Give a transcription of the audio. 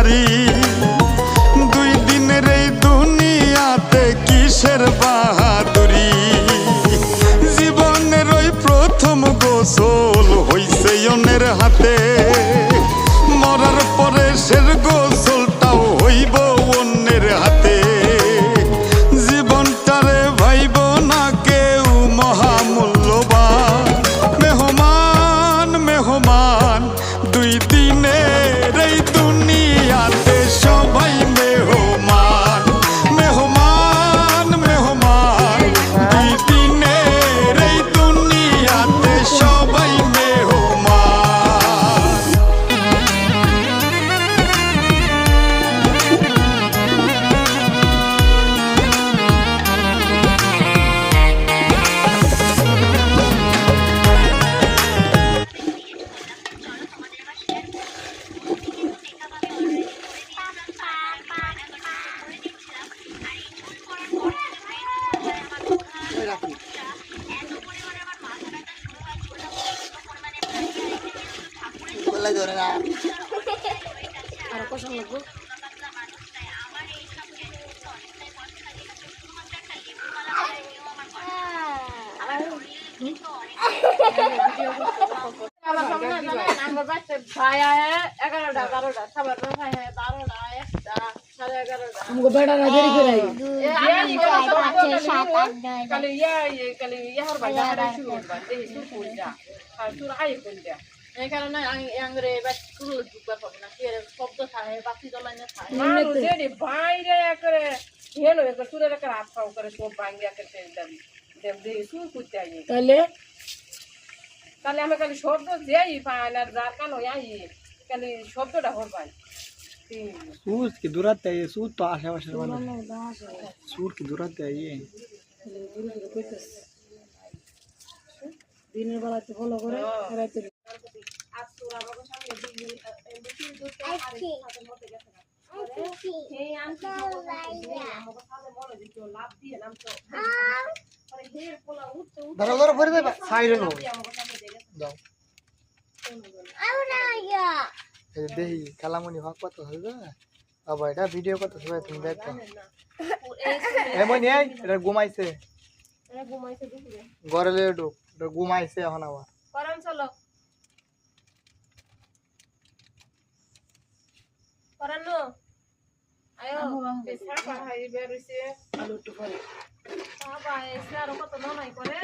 পারি। 2 দিনের এই দুনিয়াতে কিসের বাহাদুরি। জীবনের ওই প্রথম গোসল হইছে অন্যের হাতে, মরার পরে শের গোসলটাও হইব অন্যের হাতে। জীবনটারে ভাইব না কেউ মহামূল্যবান। মেহমান মেহমান 2 দিনের এই দুনিয়াতে সবাই মেহমান। মেহমান মেহমান 2 দিনের এই দুনিয়াতে সবাই মেহমান। তাহলে আমি খালি শব্দ যেই পাই না, যার কান খালি শব্দটা হর পাই। सूर की दूरत है ये, सूर तो आशा वाशा वाला सूर की दूरत है ये। दिन बेला तो फलो करे राते धरो धरो भर दे साइड लो दाও এই দেহি কালামনি ভাগ কত হইবে বাবা এটা ভিডিও কত সবাই তুমি দেখো এমনি এটা ঘুমাইছে দুপুরে গরলে ঢুক এটা ঘুমাইছে এখন আবার করন চলো করন আয়ো পেশা পাহাই বেরিছে আলু টুকরে বাবা এসে আর কত নয় করে